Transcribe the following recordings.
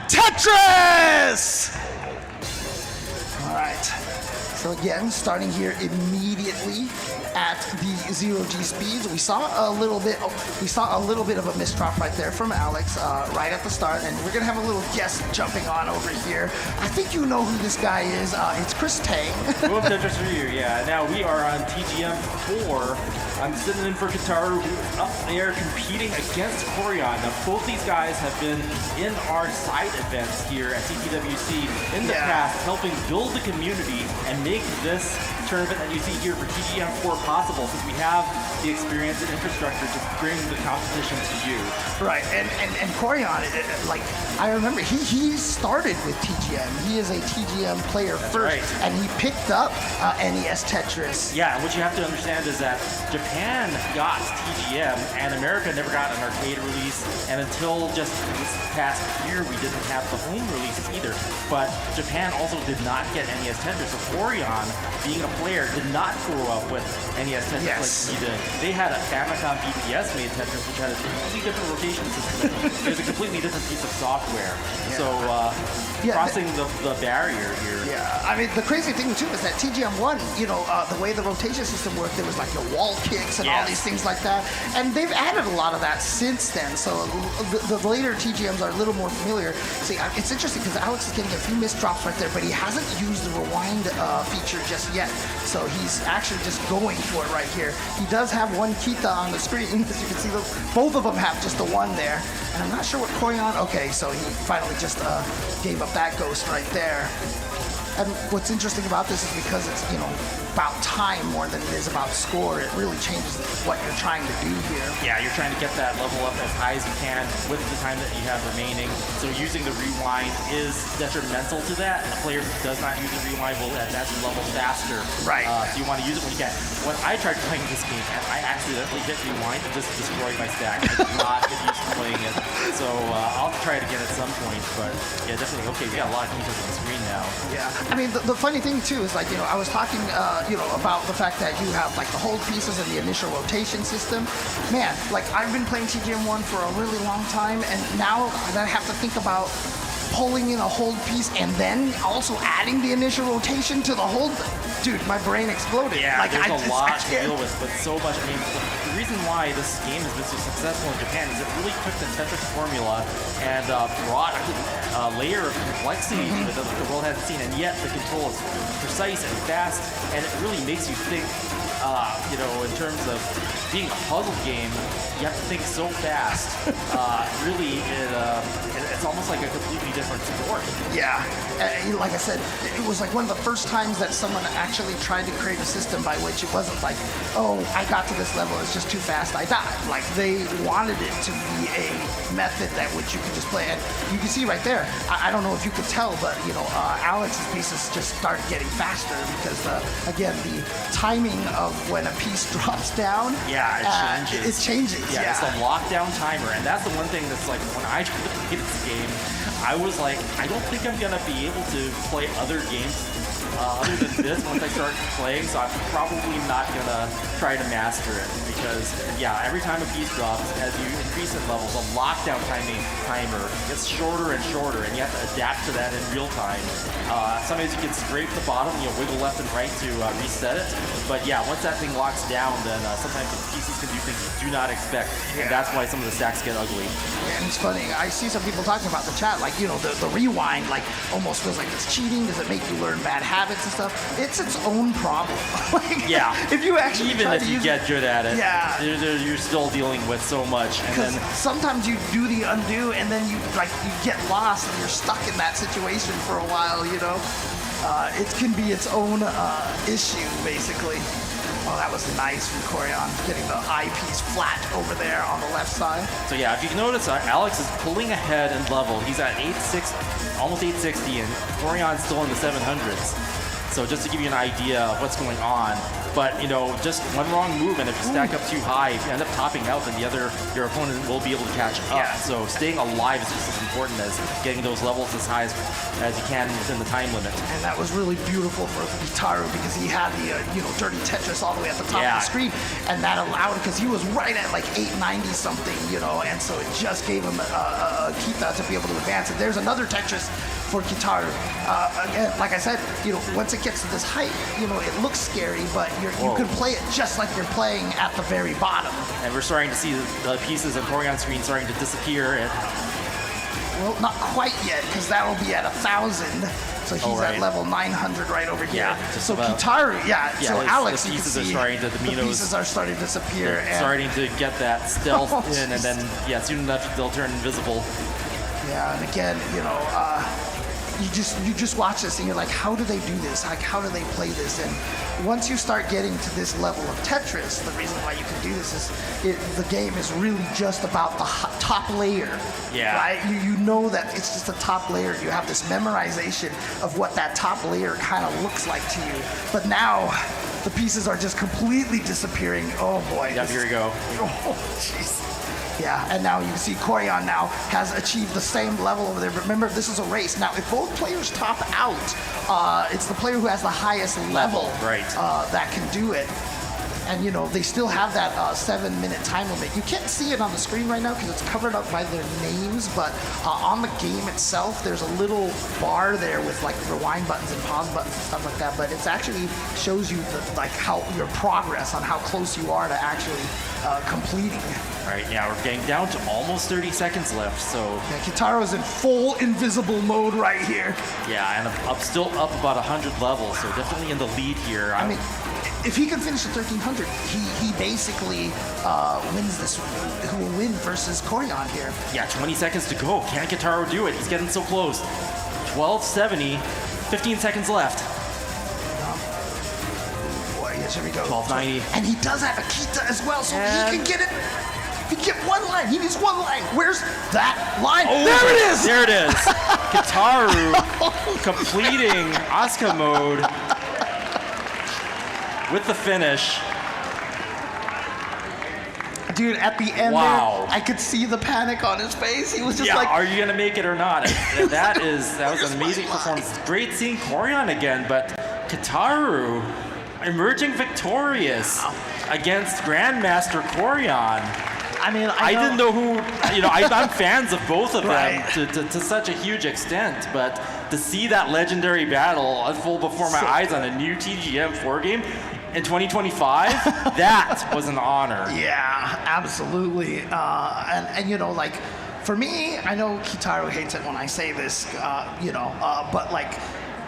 Tetris! All right. So again, starting here immediately at the 0G speeds, we saw a little bit of a misdrop right there from Alex right at the start, and we're gonna have a little guest jumping on over here. I think you know who this guy is. It's Chris Tang. Well, Tetris for you, yeah. Now we are on TGM4. I'm sitting in for Kataru, who's up there competing against Corion. Now both these guys have been in our side events here at CTWC in the past, helping build the community and make this tournament that you see here for TGM4 possible, since we have the experience and infrastructure to bring the competition to you. Right, and Corion, like, I remember he started with TGM. He is a TGM player first, and he picked up NES Tetris. Yeah, and what you have to understand is that Japan got TGM, and America never got an arcade release, and until just this past year, we didn't have the home releases either. But Japan also did not get NES Tetris, so Corion, being a player, did not grow up with NES Tetris like we did. They had a Famicom BPS made Tetris, which had a completely different rotation system. It was a completely different piece of software. So crossing the barrier here. Yeah, I mean, the crazy thing too is that TGM1, you know, the way the rotation system worked, there was like your wall kicks and all these things like that. And they've added a lot of that since then. So the later TGMs are a little more familiar. See, it's interesting because Alex is getting a few misdrops right there, but he hasn't used the rewind feature just yet. So he's actually just going for it right here. He does have one Kita on the screen, as you can see. Both of them have just the one there. And I'm not sure what Corion. Okay, so he finally just gave up that ghost right there. And what's interesting about this is because it's, you know, about time more than it is about score, it really changes what you're trying to do here. Yeah, you're trying to get that level up as high as you can with the time that you have remaining. So using the rewind is detrimental to that. A player who does not use the rewind will advance the level faster. Right. So you want to use it when you can. When I tried playing this game, and I accidentally hit rewind, it just destroyed my stack. I did not get used to playing it. So I'll try it again at some point. But yeah, definitely. Okay, we got a lot of features on the screen now. Yeah. I mean, the funny thing too is, like, you know, I was talking, you know, about the fact that you have like the hold pieces and the initial rotation system. Man, like, I've been playing TGM1 for a really long time, and now I have to think about pulling in a hold piece and then also adding the initial rotation to the hold. Dude, my brain exploded. Yeah, like, there's a lot to deal with, but so much. I mean, the reason why this game has been so successful in Japan is it really took the Tetris formula and brought a layer of complexity to it that the world hasn't seen, and yet the control is precise and fast, and it really makes you think, you know, in terms of being a puzzle game, you have to think so fast. Really, it's almost like a completely different sport. Yeah, like I said, it was like one of the first times that someone actually tried to create a system by which it wasn't like, oh, I got to this level, it's just too fast, I died. Like, they wanted it to be a method that which you could just play. And you can see right there, I don't know if you could tell, but, you know, Alex's pieces just started getting faster because, again, the timing of when a piece drops down, it changes. It changes. Yeah, it's a lockdown timer, and that's the one thing that's like, when I tried to play this game, I was like, I don't think I'm gonna be able to play other games other than this once I start playing, so I'm probably not gonna try to master it, because every time a piece drops, as you increase in levels, the lockdown timer gets shorter and shorter, and you have to adapt to that in real time. Sometimes you can scrape the bottom, you know, wiggle left and right to reset it, but yeah, once that thing locks down, then sometimes the pieces can do things you do not expect, and that's why some of the stacks get ugly. And it's funny, I see some people talking about the chat, like, you know, the rewind, like, almost feels like it's cheating. Does it make you learn bad habits and stuff? It's its own problem. Like, if you actually even if you get good at it, you're still dealing with so much. And then sometimes you do the undo, and then you get lost, and you're stuck in that situation for a while. You know, it can be its own issue, basically. Oh, that was nice from Corion, getting the eyepiece flat over there on the left side. So yeah, if you notice, Alex is pulling ahead in level. He's at 860, almost 860, and Corion's still in the 700s. So just to give you an idea of what's going on, But, you know, just one wrong move, and if you stack up too high, if you end up topping out, then your opponent will be able to catch up. Yeah. So staying alive is just as important as getting those levels as high as you can within the time limit. And that was really beautiful for Gitaru because he had the, Dirty Tetris all the way at the top of the screen. And that allowed, because he was right at like 890 something, and so it just gave him a Kita to be able to advance. And there's another Tetris for Gitaru. Again, like I said, once it gets to this height, it looks scary, but you can play it just like you're playing at the very bottom. And we're starting to see the pieces on Corian screen starting to disappear. Well, not quite yet, because that'll be at 1,000. So he's at level 900 right over here. Yeah, so Gitaru, so Alex, the you pieces can are see starting to, the pieces are starting to disappear. And starting to get that stealth in, and then, soon enough, they'll turn invisible. Yeah, and again, you just watch this and you're like, how do they do this? Like, how do they play this? And once you start getting to this level of Tetris, the reason why you can do this is the game is really just about the top layer. Yeah. Right? You know that it's just a top layer. You have this memorization of what that top layer kind of looks like to you. But now the pieces are just completely disappearing. Oh boy. Yep, here we go. Oh, jeez. Yeah, and now you can see Corian now has achieved the same level over there. But remember, this is a race. Now, if both players top out, it's the player who has the highest level that can do it. And, they still have that 7-minute time limit. You can't see it on the screen right now because it's covered up by their names, but on the game itself, there's a little bar there with, like, rewind buttons and pause buttons and stuff like that, but it actually shows you, how your progress on how close you are to actually completing. Right, yeah, we're getting down to almost 30 seconds left, so... Yeah, Kitaro's in full invisible mode right here. Yeah, and I'm still up about 100 levels, so definitely in the lead here. I mean, if he can finish at 1300, he basically wins this. Who will win versus Corian here? Yeah, 20 seconds to go. Can Gitaru do it? He's getting so close. 1270, 15 seconds left. Boy, yes, here we go. 1290. And he does have a Kita as well, so he can get it. He can get one line. He needs one line. Where's that line? Oh, there it is. There it is. Gitaru completing Asuka mode with the finish. Dude, at the end there, I could see the panic on his face. He was just like, are you going to make it or not? That was an amazing performance. Great seeing Corian again, but Gitaru emerging victorious against Grandmaster Corian. I mean, I didn't know who, I'm fans of both of them to such a huge extent, but to see that legendary battle unfold before my eyes on a new TGM4 game in 2025, that was an honor. Yeah, absolutely. And for me, I know Gitaru hates it when I say this, but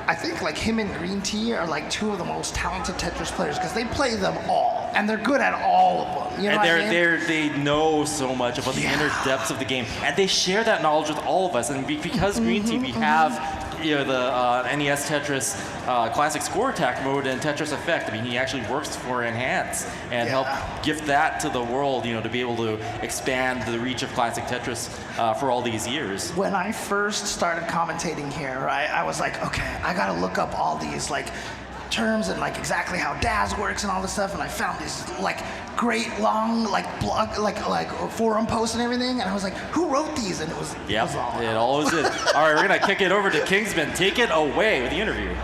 I think him and Green Tea are two of the most talented Tetris players because they play them all and they're good at all of them. You know and they know so much about the inner depths of the game, and they share that knowledge with all of us. And because Green Tea, we have the NES Tetris classic score attack mode and Tetris Effect. I mean, he actually works for Enhance and help gift that to the world, to be able to expand the reach of classic Tetris for all these years. When I first started commentating here, I was like, okay, I gotta look up all these terms and exactly how DAS works and all this stuff, and I found these great long blog forum posts and everything, and I was like, who wrote these? And it was it always is. All right, we're gonna kick it over to Kingsman. Take it away with the interview.